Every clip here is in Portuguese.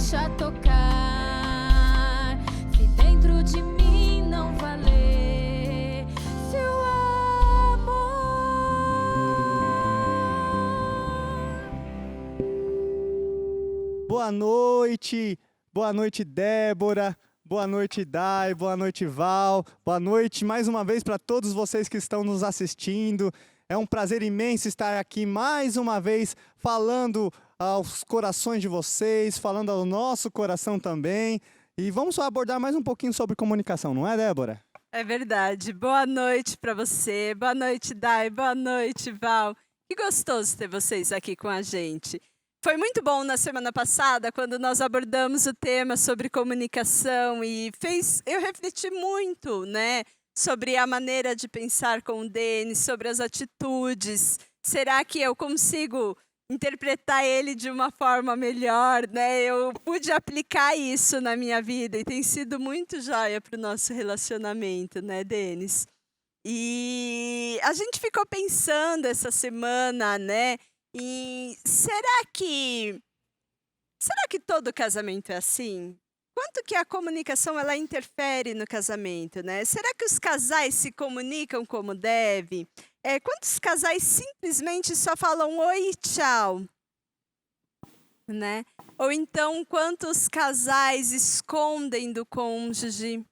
deixa tocar. Se dentro de mim não valer seu amor. Boa noite, Débora. Boa noite, Dai. Boa noite, Val. Boa noite mais uma vez para todos vocês que estão nos assistindo. É um prazer imenso estar aqui mais uma vez falando aos corações de vocês, falando ao nosso coração também. E vamos só abordar mais um pouquinho sobre comunicação, não é, Débora? É verdade. Boa noite para você. Boa noite, Dai. Boa noite, Val. Que gostoso ter vocês aqui com a gente. Foi muito bom na semana passada, quando nós abordamos o tema sobre comunicação e fez eu refletir muito, né, sobre a maneira de pensar com o Denis, sobre as atitudes. Será que eu consigo interpretar ele de uma forma melhor, né? Eu pude aplicar isso na minha vida e tem sido muito joia para o nosso relacionamento, né, Denis? E a gente ficou pensando essa semana, né? E será que todo casamento é assim? Quanto que a comunicação ela interfere no casamento, né? Será que os casais se comunicam como deve? Quantos casais simplesmente só falam oi e tchau, né? Ou então quantos casais escondem do cônjuge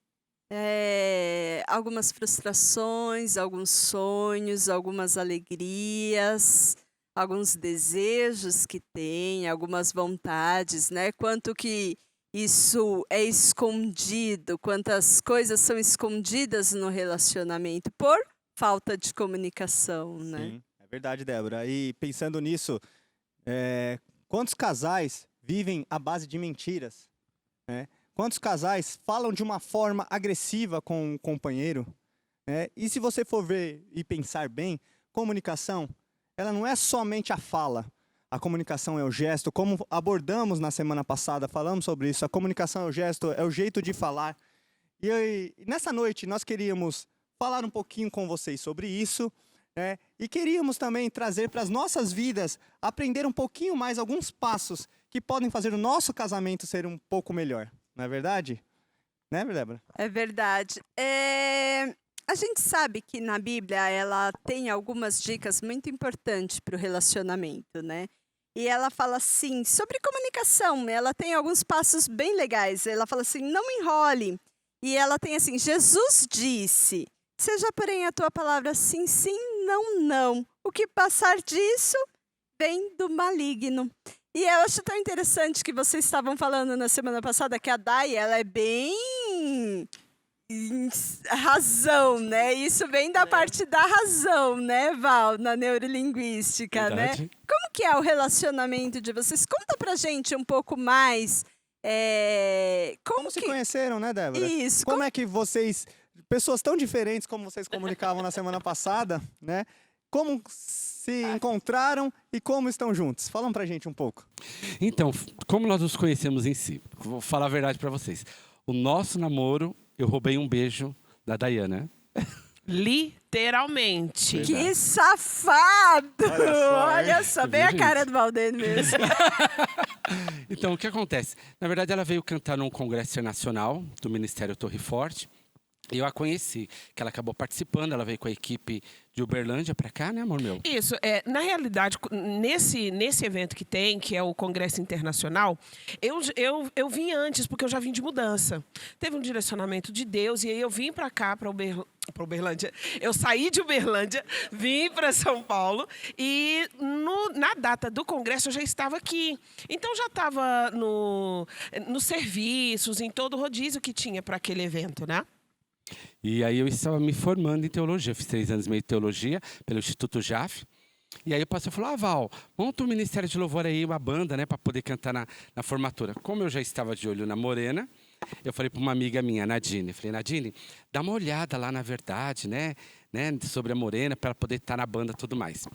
algumas frustrações, alguns sonhos, algumas alegrias, alguns desejos que tem, algumas vontades, né? Quanto que isso é escondido, quantas coisas são escondidas no relacionamento por falta de comunicação, né? Sim, é verdade, Débora. E pensando nisso, quantos casais vivem à base de mentiras, né? Quantos casais falam de uma forma agressiva com o companheiro, né? E se você for ver e pensar bem, comunicação, ela não é somente a fala. A comunicação é o gesto, como abordamos na semana passada, falamos sobre isso. A comunicação é o gesto, é o jeito de falar. E nessa noite nós queríamos falar um pouquinho com vocês sobre isso, né? E queríamos também trazer para as nossas vidas, aprender um pouquinho mais alguns passos que podem fazer o nosso casamento ser um pouco melhor. Não é verdade? Né, Débora? É verdade. A gente sabe que na Bíblia ela tem algumas dicas muito importantes para o relacionamento, né? E ela fala assim, sobre comunicação, ela tem alguns passos bem legais. Ela fala assim, não enrole. E ela tem assim, Jesus disse, seja porém a tua palavra sim, sim, não, não. O que passar disso vem do maligno. E eu acho tão interessante que vocês estavam falando na semana passada que a Dai, ela é bem razão, né? Isso vem da parte da razão, né, Val, na neurolinguística, Verdade. né? Como que é o relacionamento de vocês? Conta pra gente um pouco mais. Como se conheceram, né, Débora? Isso. Como é que vocês, pessoas tão diferentes como vocês comunicavam na semana passada, né? Como se encontraram e como estão juntos? Falam pra gente um pouco. Então, como nós nos conhecemos em si, vou falar a verdade para vocês. O nosso namoro, eu roubei um beijo da Dayana. Literalmente. Que safado! Olha só, Olha só, bem a Viu, cara gente? do Valdênio mesmo. Então, o que acontece? Na verdade, ela veio cantar num congresso internacional do Ministério Torre Forte. E eu a conheci, que ela acabou participando, ela veio com a equipe de Uberlândia para cá, né, amor meu? Isso, na realidade, nesse evento que tem, que é o Congresso Internacional, eu vim antes, porque eu já vim de mudança. Teve um direcionamento de Deus, e aí eu vim para cá, para Uberlândia. Eu saí de Uberlândia, vim para São Paulo, e na data do Congresso eu já estava aqui. Então já estava nos serviços, em todo o rodízio que tinha para aquele evento, né? E aí eu estava me formando em teologia, fiz 3 anos e meio de teologia pelo Instituto JAF. E aí o pastor falou, Val, monta um ministério de louvor aí, uma banda, né, para poder cantar na formatura. Como eu já estava de olho na Morena, eu falei para uma amiga minha, Nadine, falei, Nadine, dá uma olhada lá na verdade, né sobre a Morena, para ela poder estar na banda e tudo mais.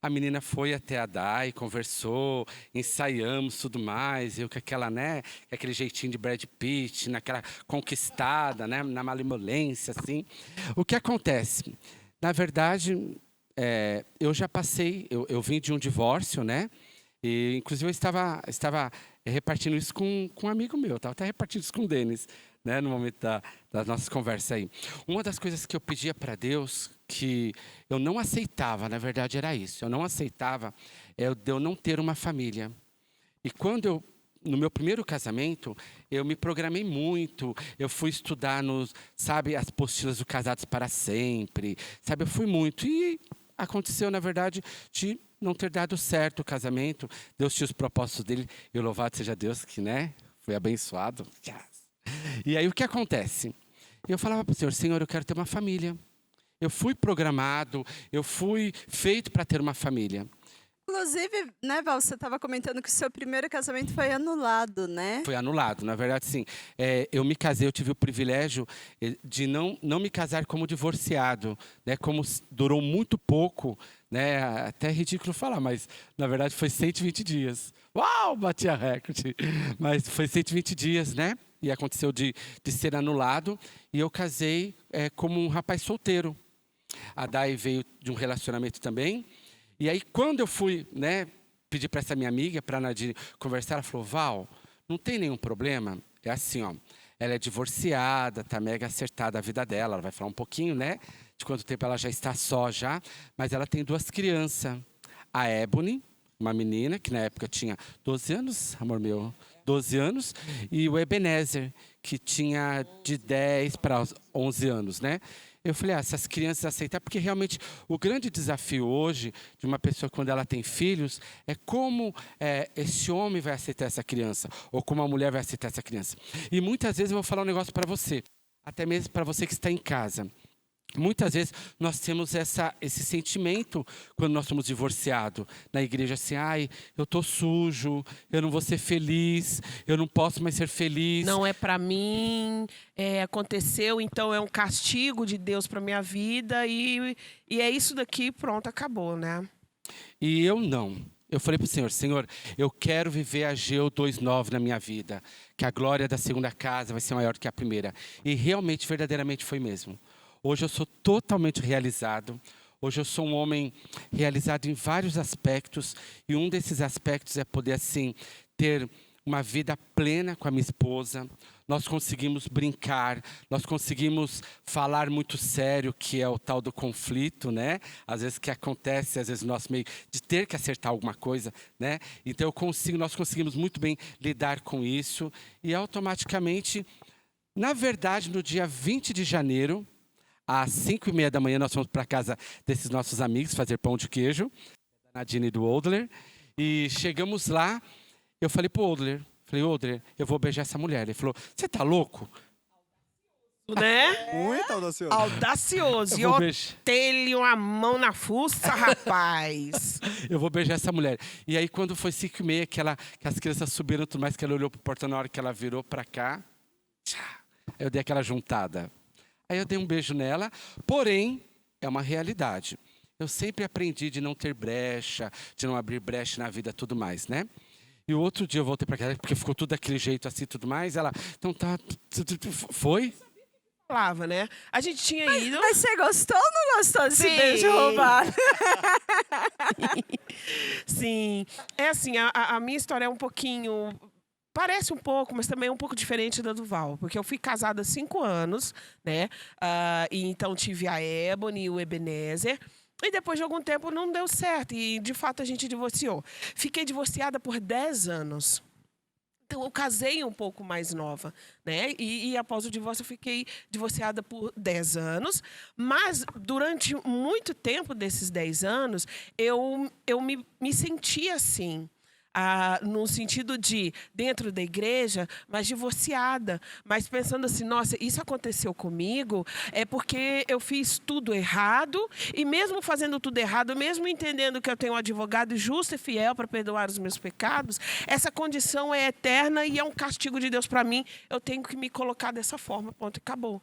A menina foi até a Dai, conversou, ensaiamos tudo mais. Eu com aquela, né, aquele jeitinho de Brad Pitt, naquela conquistada, né, na malemolência, assim. O que acontece? Na verdade, eu já passei, eu vim de um divórcio, né? E, inclusive, eu estava repartindo isso com um amigo meu. Estava até repartindo isso com o Denis, né, no momento das nossas conversas aí. Uma das coisas que eu pedia para Deus, que eu não aceitava, na verdade era isso. Eu não aceitava de eu não ter uma família. E quando no meu primeiro casamento, eu me programei muito. Eu fui estudar sabe, as apostilas do Casados para Sempre. Sabe, eu fui muito. E aconteceu, na verdade, de não ter dado certo o casamento. Deus tinha os propósitos dele. E louvado seja Deus que, né, foi abençoado. E aí o que acontece? Eu falava para o Senhor, Senhor, eu quero ter uma família. Eu fui programado, eu fui feito para ter uma família. Inclusive, né, Val, você estava comentando que o seu primeiro casamento foi anulado, né? Foi anulado, na verdade, sim. Eu me casei, eu tive o privilégio de não me casar como divorciado, né? Como durou muito pouco, né? Até é ridículo falar, mas na verdade foi 120 dias. Uau, bati a recorde! Mas foi 120 dias, né? E aconteceu de ser anulado. E eu casei como um rapaz solteiro. A Dai veio de um relacionamento também. E aí, quando eu fui, né, pedir para essa minha amiga, para a Nadine, conversar, ela falou, Val, não tem nenhum problema? É assim, ó, ela é divorciada, tá mega acertada a vida dela, ela vai falar um pouquinho, né, de quanto tempo ela já está só já, mas ela tem 2 crianças. A Ebony, uma menina, que na época tinha 12 anos, amor meu, 12 anos, e o Ebenezer, que tinha de 10 para 11 anos, né? Eu falei, se as crianças aceitarem, porque realmente o grande desafio hoje de uma pessoa quando ela tem filhos é como esse homem vai aceitar essa criança, ou como a mulher vai aceitar essa criança. E muitas vezes eu vou falar um negócio para você, até mesmo para você que está em casa. Muitas vezes nós temos esse sentimento quando nós somos divorciados na igreja, assim, eu tô sujo, eu não vou ser feliz, eu não posso mais ser feliz. Não é para mim, aconteceu, então é um castigo de Deus para minha vida e é isso daqui, pronto, acabou, né? E eu não. Eu falei para o Senhor, Senhor, eu quero viver Ageu 2:9 na minha vida, que a glória da segunda casa vai ser maior do que a primeira. E realmente, verdadeiramente foi mesmo. Hoje eu sou totalmente realizado. Hoje eu sou um homem realizado em vários aspectos. E um desses aspectos é poder, assim, ter uma vida plena com a minha esposa. Nós conseguimos brincar, nós conseguimos falar muito sério, que é o tal do conflito, né? Às vezes que acontece, às vezes no nosso meio, de ter que acertar alguma coisa, né? Então nós conseguimos muito bem lidar com isso. E automaticamente, na verdade, no dia 20 de janeiro, às 5:30 da manhã, nós fomos para a casa desses nossos amigos fazer pão de queijo, da Nadine e do Oldler. E chegamos lá, eu falei para o Oldler, eu vou beijar essa mulher. Ele falou, você tá louco? Né? Muito audacioso. Audacioso. E tenho uma mão na fuça, rapaz. Eu vou beijar essa mulher. E aí, quando foi 5:30, que as crianças subiram, tudo mais, que ela olhou pro portão, na hora que ela virou para cá, eu dei aquela juntada. Aí eu dei um beijo nela, porém, é uma realidade. Eu sempre aprendi de não ter brecha, de não abrir brecha na vida, tudo mais, né? E o outro dia eu voltei para casa, porque ficou tudo daquele jeito assim, tudo mais. Ela, então tá, foi? Falava, né? A gente tinha ido... Mas você gostou ou não gostou desse Sim. beijo roubado? Sim. É assim, a minha história é um pouquinho... Parece um pouco, mas também é um pouco diferente da do Val. Porque eu fui casada há 5 anos, né? E então tive a Ebony e o Ebenezer. E depois de algum tempo não deu certo. E, de fato, a gente divorciou. Fiquei divorciada por 10 anos. Então, eu casei um pouco mais nova, né? E após o divórcio, eu fiquei divorciada por 10 anos. Mas, durante muito tempo desses 10 anos, eu me sentia assim. No sentido de dentro da igreja, mas divorciada, mas pensando assim, nossa, isso aconteceu comigo é porque eu fiz tudo errado e mesmo fazendo tudo errado, mesmo entendendo que eu tenho um advogado justo e fiel para perdoar os meus pecados, essa condição é eterna e é um castigo de Deus para mim, eu tenho que me colocar dessa forma, ponto, acabou.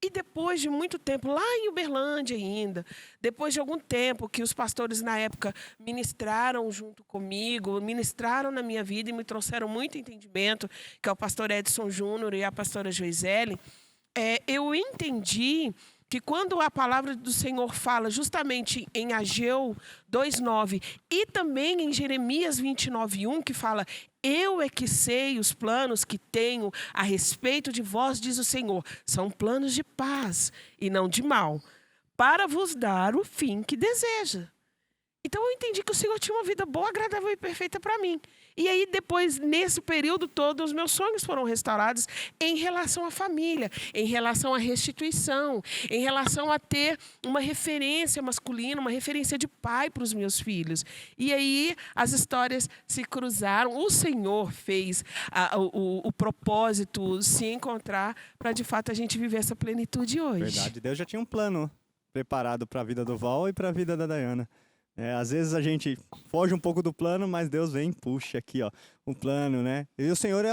E depois de muito tempo, lá em Uberlândia ainda, depois de algum tempo que os pastores na época ministraram junto comigo, ministraram na minha vida e me trouxeram muito entendimento, que é o pastor Edson Júnior e a pastora Joisele, eu entendi que quando a palavra do Senhor fala justamente em Ageu 2:9 e também em Jeremias 29:1, que fala: eu é que sei os planos que tenho a respeito de vós, diz o Senhor, são planos de paz e não de mal, para vos dar o fim que deseja. Então eu entendi que o Senhor tinha uma vida boa, agradável e perfeita para mim. E aí depois, nesse período todo, os meus sonhos foram restaurados em relação à família, em relação à restituição, em relação a ter uma referência masculina, uma referência de pai para os meus filhos. E aí as histórias se cruzaram, o Senhor fez o propósito se encontrar para de fato a gente viver essa plenitude hoje. Verdade, Deus já tinha um plano preparado para a vida do Val e para a vida da Dayana. Às vezes a gente foge um pouco do plano, mas Deus vem e puxa aqui, ó, o plano, né? E o Senhor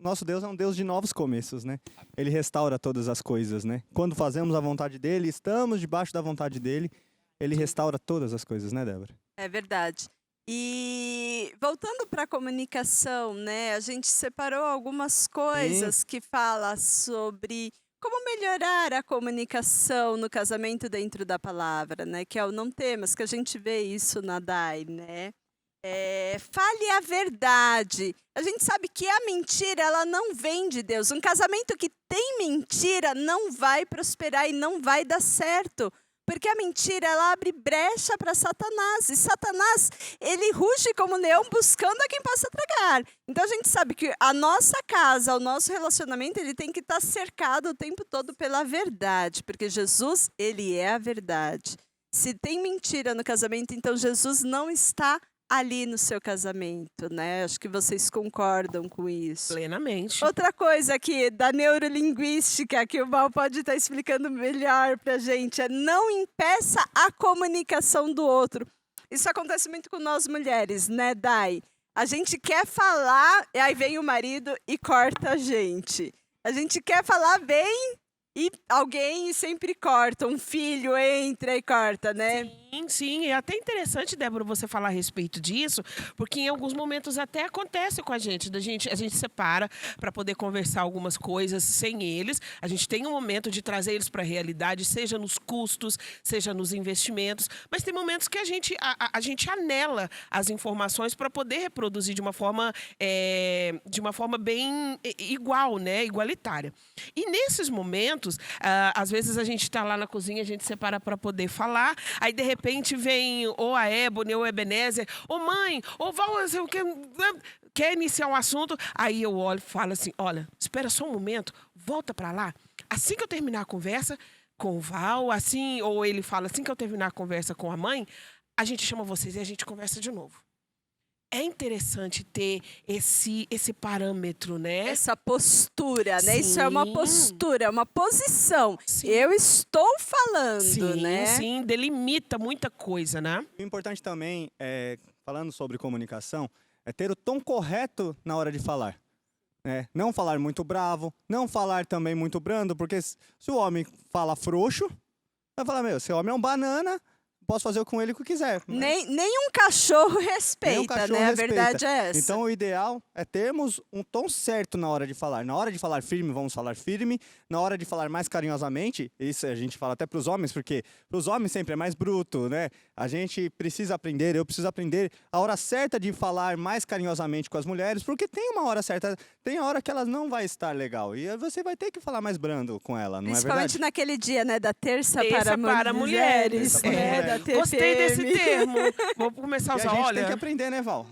nosso Deus é um Deus de novos começos, né? Ele restaura todas as coisas, né? Quando fazemos a vontade dele, estamos debaixo da vontade dele, ele restaura todas as coisas, né, Débora? É verdade. E voltando para a comunicação, né? A gente separou algumas coisas que fala sobre como melhorar a comunicação no casamento dentro da palavra, né? Que é o não temas, que a gente vê isso na DAI, né? Fale a verdade. A gente sabe que a mentira, ela não vem de Deus. Um casamento que tem mentira não vai prosperar e não vai dar certo. Porque a mentira, ela abre brecha para Satanás. E Satanás, ele ruge como leão buscando a quem possa tragar. Então a gente sabe que a nossa casa, o nosso relacionamento, ele tem que estar cercado o tempo todo pela verdade. Porque Jesus, ele é a verdade. Se tem mentira no casamento, então Jesus não está ali no seu casamento, né? Acho que vocês concordam com isso. Plenamente. Outra coisa aqui da neurolinguística que o Val pode estar explicando melhor pra gente é não impeça a comunicação do outro. Isso acontece muito com nós mulheres, né, Dai? A gente quer falar e aí vem o marido e corta a gente. A gente quer falar bem e alguém sempre corta. Um filho entra e corta, né? Sim, é até interessante, Débora, você falar a respeito disso, porque em alguns momentos até acontece com a gente separa para poder conversar algumas coisas sem eles, a gente tem um momento de trazer eles para a realidade, seja nos custos, seja nos investimentos, mas tem momentos que a gente anela as informações para poder reproduzir de uma forma bem igual, né, igualitária. E nesses momentos, às vezes a gente está lá na cozinha, a gente separa para poder falar, aí de repente vem ou a Ebony ou o Ebenezer, ô mãe, ô Val, quer iniciar um assunto, aí eu olho e falo assim, olha, espera só um momento, volta para lá, assim que eu terminar a conversa com o Val, assim, ou ele fala, assim que eu terminar a conversa com a mãe, a gente chama vocês e a gente conversa de novo. É interessante ter esse parâmetro, né? Essa postura, né? Sim. Isso é uma postura, uma posição. Sim. Eu estou falando, Sim, né? sim, delimita muita coisa, né? O importante também, falando sobre comunicação, é ter o tom correto na hora de falar. Não falar muito bravo, não falar também muito brando, porque se o homem fala frouxo, vai falar, meu, esse homem é um banana, posso fazer com ele o que quiser. Nem um cachorro respeita, cachorro né? respeita. A verdade é essa. Então, o ideal é termos um tom certo na hora de falar. Na hora de falar firme, vamos falar firme. Na hora de falar mais carinhosamente, isso a gente fala até para os homens, porque para os homens sempre é mais bruto, né? A gente precisa aprender, eu preciso aprender a hora certa de falar mais carinhosamente com as mulheres, porque tem uma hora certa, tem a hora que elas não vai estar legal. E você vai ter que falar mais brando com ela, não é verdade? Principalmente naquele dia, né? Da terça Terça para mulheres. mulheres. Terça para né? mulheres. Da TPM. Gostei desse termo. Vou começar a E a usar, gente olha. tem que aprender, né, Val?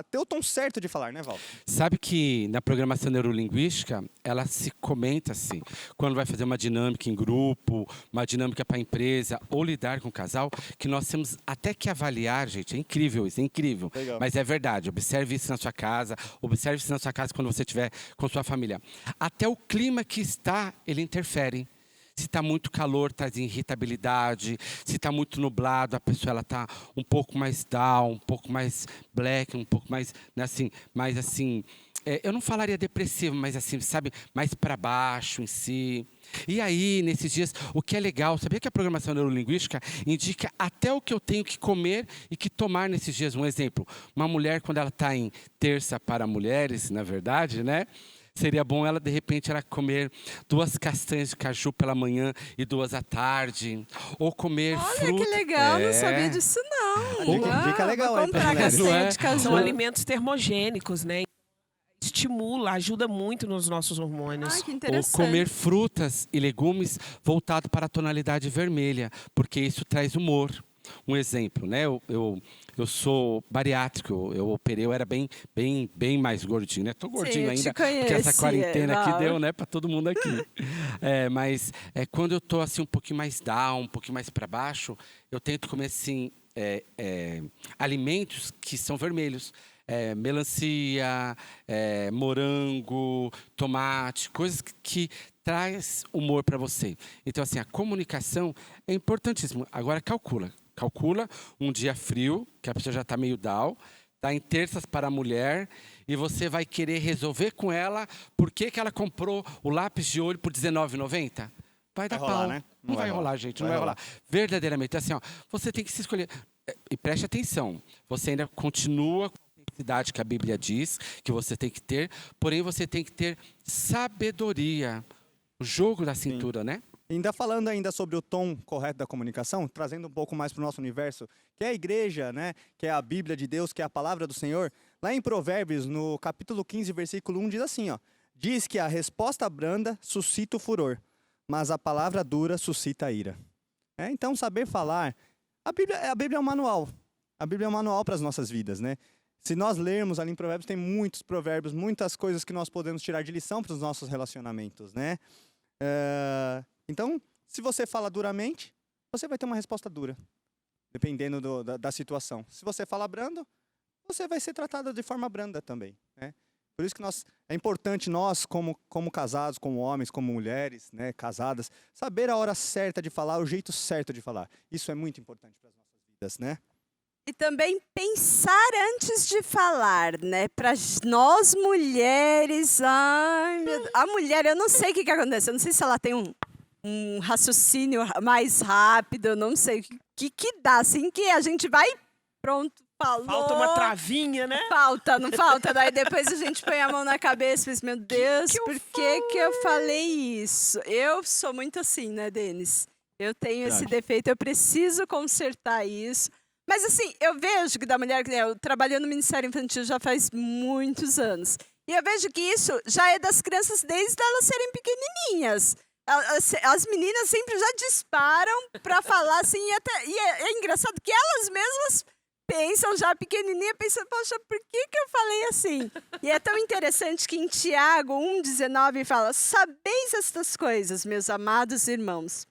Ter o tom certo de falar, né, Val? Sabe que na programação neurolinguística, ela se comenta assim, quando vai fazer uma dinâmica em grupo, uma dinâmica para a empresa, ou lidar com o casal, que nós temos até que avaliar, gente, é incrível isso, é incrível. Legal. Mas é verdade, observe isso na sua casa, observe isso na sua casa quando você estiver com sua família. Até o clima que está, ele interfere. Se está muito calor, traz irritabilidade. Se está muito nublado, a pessoa está um pouco mais down, um pouco mais black, um pouco mais, né, assim, mais assim... eu não falaria depressivo, mas assim, sabe, mais para baixo em si. E aí, nesses dias, o que é legal, sabia que a programação neurolinguística indica até o que eu tenho que comer e que tomar nesses dias. Um exemplo, uma mulher, quando ela está em terça para mulheres, na verdade, né? seria bom ela, de repente, ela comer 2 castanhas de caju pela manhã e 2 à tarde. Ou comer Olha fruta. que legal, não sabia disso não. Dica legal vou aí pra comprar mulheres. Não castanha é? de caju. São alimentos termogênicos, né? Estimula, ajuda muito nos nossos hormônios. Ai, que Ou interessante. comer frutas e legumes voltado para a tonalidade vermelha, porque isso traz humor. Um exemplo, né? Eu sou bariátrico, eu operei, eu era bem mais gordinho, né? Tô gordinho eu ainda, te porque essa conheci, quarentena aqui Val. deu, né, para todo mundo aqui. Mas quando eu tô assim um pouquinho mais down, um pouquinho mais para baixo, eu tento comer assim alimentos que são vermelhos. Melancia, morango, tomate, coisas que traz humor para você. Então, assim, a comunicação é importantíssima. Agora, calcula um dia frio, que a pessoa já está meio down, está em terças para a mulher, e você vai querer resolver com ela por que ela comprou o lápis de olho por R$19,90? Vai dar rolar, pau. né? Não vai rolar, gente, não vai rolar. Verdadeiramente, assim, ó, você tem que se escolher. E preste atenção, você ainda continua com a intensidade que a Bíblia diz que você tem que ter, porém você tem que ter sabedoria. O jogo da cintura, né? Ainda falando ainda sobre o tom correto da comunicação, trazendo um pouco mais para o nosso universo, que é a igreja, né? Que é a Bíblia de Deus, que é a palavra do Senhor. Lá em Provérbios, no capítulo 15, versículo 1, diz assim, ó. Diz que a resposta branda suscita o furor, mas a palavra dura suscita a ira. Então, saber falar... A Bíblia é um manual. A Bíblia é um manual para as nossas vidas, né? Se nós lermos ali em Provérbios, tem muitos provérbios, muitas coisas que nós podemos tirar de lição para os nossos relacionamentos, né? Então, se você fala duramente, você vai ter uma resposta dura, dependendo da situação. Se você fala brando, você vai ser tratado de forma branda também, né? Por isso que é importante nós, como casados, como homens, como mulheres, né, casadas, saber a hora certa de falar, o jeito certo de falar. Isso é muito importante para as nossas vidas, né? E também pensar antes de falar, né? Para nós mulheres, a mulher, eu não sei o que acontece, eu não sei se ela tem um raciocínio mais rápido, eu não sei o que dá, assim, que a gente vai, pronto, falou. Falta uma travinha, né? Não falta. Daí depois a gente põe a mão na cabeça e diz, meu Deus, por que eu falei isso? Eu sou muito assim, né, Denis? Eu tenho esse defeito, eu preciso consertar isso. Mas assim, eu vejo que da mulher, eu trabalhando no Ministério Infantil já faz muitos anos. E eu vejo que isso já é das crianças desde elas serem pequenininhas. As meninas sempre já disparam para falar assim, e é engraçado que elas mesmas pensam já pequenininha, pensam, poxa, por que eu falei assim? E é tão interessante que em Tiago 1,19 fala, sabeis estas coisas, meus amados irmãos.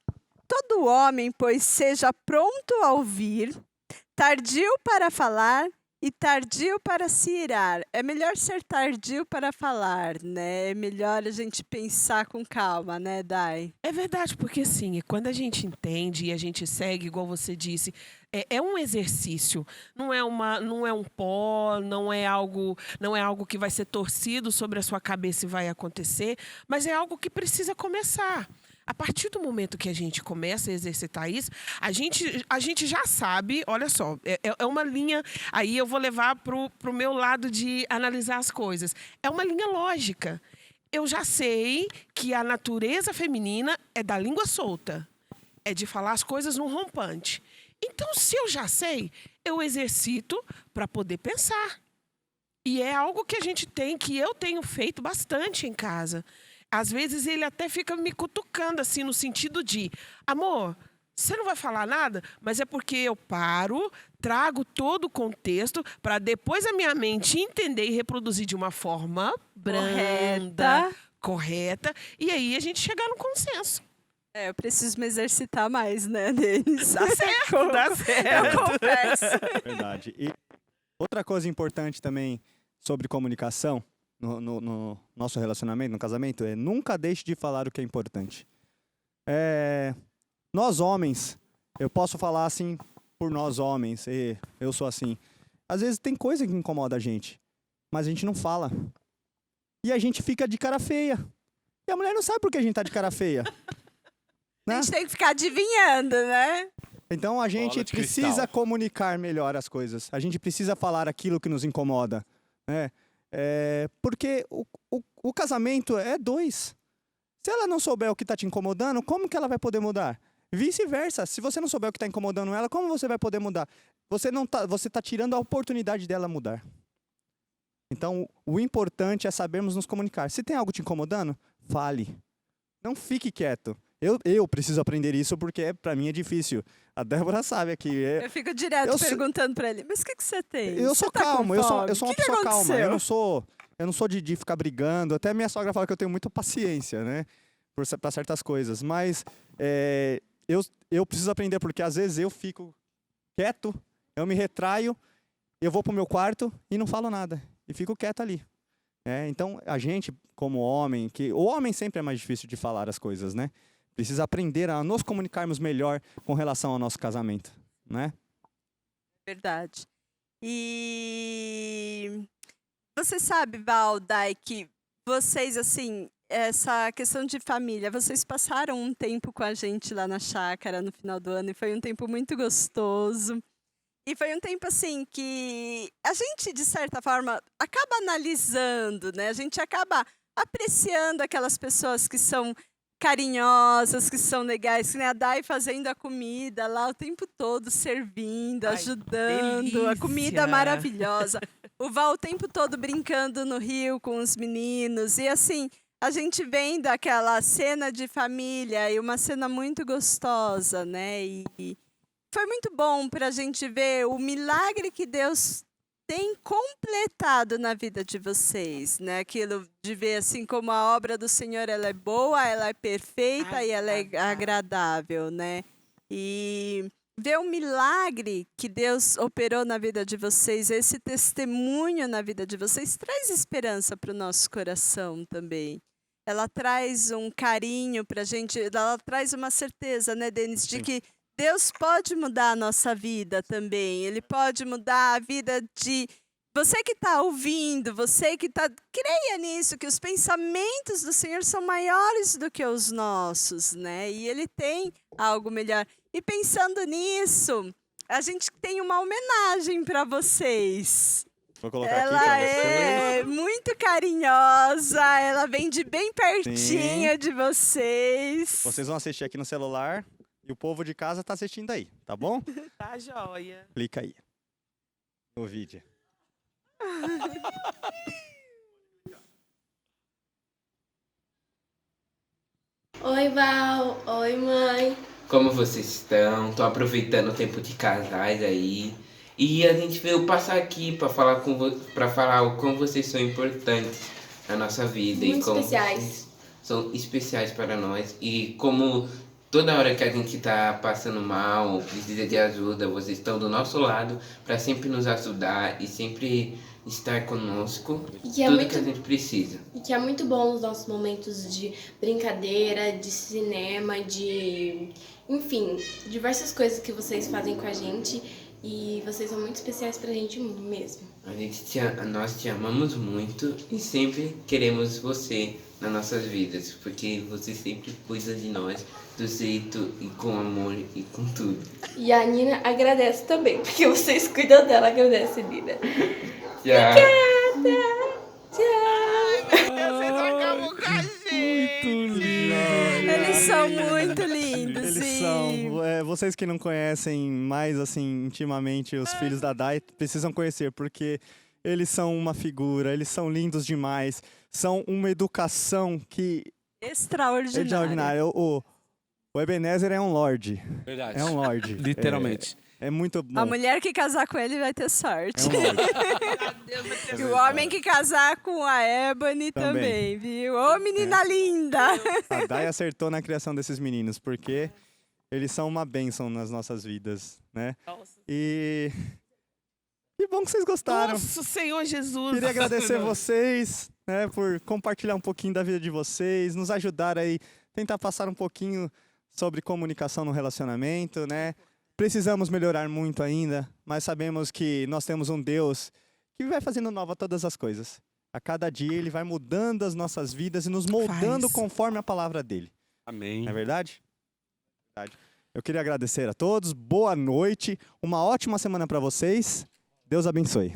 Todo homem, pois, seja pronto a ouvir, tardio para falar e tardio para se irar. É melhor ser tardio para falar, né? É melhor a gente pensar com calma, né, Dai? É verdade, porque assim, quando a gente entende e a gente segue, igual você disse, é um exercício. Não é um pó, não é algo que vai ser torcido sobre a sua cabeça e vai acontecer, mas é algo que precisa começar. A partir do momento que a gente começa a exercitar isso, a gente já sabe, olha só, é uma linha, aí eu vou levar pro meu lado de analisar as coisas. É uma linha lógica. Eu já sei que a natureza feminina é da língua solta, é de falar as coisas no rompante. Então, se eu já sei, eu exercito para poder pensar. E é algo que eu tenho feito bastante em casa. Às vezes ele até fica me cutucando, assim, no sentido de, amor, você não vai falar nada? Mas é porque eu paro, trago todo o contexto para depois a minha mente entender e reproduzir de uma forma branda, correta, e aí a gente chegar no consenso. Eu preciso me exercitar mais, né, Denis? Dá certo, dá certo. Eu confesso. Verdade. E outra coisa importante também sobre comunicação no nosso relacionamento, no casamento, é nunca deixe de falar o que é importante. Nós homens, eu posso falar assim por nós homens, e eu sou assim. Às vezes tem coisa que incomoda a gente, mas a gente não fala. E a gente fica de cara feia. E a mulher não sabe por que a gente tá de cara feia. Né? A gente tem que ficar adivinhando, né? Então a gente Bola de precisa cristal. comunicar melhor as coisas. A gente precisa falar aquilo que nos incomoda, né? Porque o casamento é dois. Se ela não souber o que está te incomodando, como que ela vai poder mudar? Vice-versa. Se você não souber o que está incomodando ela, como você vai poder mudar? Você tá tirando a oportunidade dela mudar. Então, o importante é sabermos nos comunicar. Se tem algo te incomodando, fale. Não fique quieto. Eu preciso aprender isso porque para mim é difícil. A Débora sabe aqui. Eu fico direto perguntando para ele, mas o que você tem? Eu sou calmo, eu sou uma pessoa calma. Eu não sou de ficar brigando. Até minha sogra fala que eu tenho muita paciência, né? Para certas coisas. Mas eu preciso aprender porque às vezes eu fico quieto, eu me retraio, eu vou pro meu quarto e não falo nada. E fico quieto ali. Então, a gente, como homem, o homem sempre é mais difícil de falar as coisas, né? Precisa aprender a nos comunicarmos melhor com relação ao nosso casamento, né? Verdade. E você sabe, Val, Dai, que vocês, assim, essa questão de família, vocês passaram um tempo com a gente lá na chácara no final do ano e foi um tempo muito gostoso. E foi um tempo, assim, que a gente, de certa forma, acaba analisando, né? A gente acaba apreciando aquelas pessoas que são carinhosas, que são legais, que nem a Dai fazendo a comida lá o tempo todo, servindo, ajudando, a comida delícia. maravilhosa. O Val o tempo todo brincando no rio com os meninos. E assim, a gente vendo aquela cena de família e uma cena muito gostosa, né? E foi muito bom para a gente ver o milagre que Deus tem completado na vida de vocês, né? Aquilo de ver assim como a obra do Senhor, ela é boa, ela é perfeita e ela é agradável, né? E ver o milagre que Deus operou na vida de vocês, esse testemunho na vida de vocês, traz esperança para o nosso coração também. Ela traz um carinho para a gente, ela traz uma certeza, né, Denis, de que Deus pode mudar a nossa vida também. Ele pode mudar a vida de você que está ouvindo, você que está... Creia nisso, que os pensamentos do Senhor são maiores do que os nossos, né? E Ele tem algo melhor. E pensando nisso, a gente tem uma homenagem para vocês. Vou colocar aqui Ela pra é muito carinhosa, ela vem de bem pertinho de vocês. Vocês vão assistir aqui no celular e o povo de casa tá assistindo aí, tá bom? Tá joia. Clica aí no vídeo. Oi, Val. Oi, mãe. Como vocês estão? Tô aproveitando o tempo de casais aí. E a gente veio passar aqui para falar para falar o como vocês são importantes na nossa vida Muito e como especiais. vocês são especiais para nós e como toda hora que a gente tá passando mal ou precisa de ajuda, vocês estão do nosso lado para sempre nos ajudar e sempre estar conosco, E que é tudo muito- que a gente precisa. E que é muito bom os nossos momentos de brincadeira, de cinema, de... Enfim, diversas coisas que vocês fazem com a gente. E vocês são muito especiais pra gente mesmo. Nós te amamos muito e sempre queremos você nas nossas vidas, porque você sempre cuida de nós do jeito e com amor e com tudo. E a Nina agradece também, porque vocês cuidam dela. Agradece, Nina. Já. Eles são muito lindos. Eles e- são. Vocês que não conhecem mais assim intimamente os filhos da Dai precisam conhecer, porque eles são uma figura, eles são lindos demais, são uma educação que é Extraordinário. extraordinária. O Ebenezer é um lorde. Verdade. É um lorde. Literalmente. É muito bom. A mulher que casar com ele vai ter sorte. É um lorde. E o homem que casar com a Ebony também, viu? Ô, menina linda! A Dai acertou na criação desses meninos, porque eles são uma bênção nas nossas vidas, né? E que bom que vocês gostaram. Nossa, Senhor Jesus. Queria agradecer vocês, né, por compartilhar um pouquinho da vida de vocês, nos ajudar aí, tentar passar um pouquinho sobre comunicação no relacionamento, né? Precisamos melhorar muito ainda, mas sabemos que nós temos um Deus que vai fazendo nova todas as coisas. A cada dia Ele vai mudando as nossas vidas e nos moldando Faz. conforme a palavra dele. Amém. Não é verdade? Verdade. Eu queria agradecer a todos, boa noite, uma ótima semana para vocês. Deus abençoe.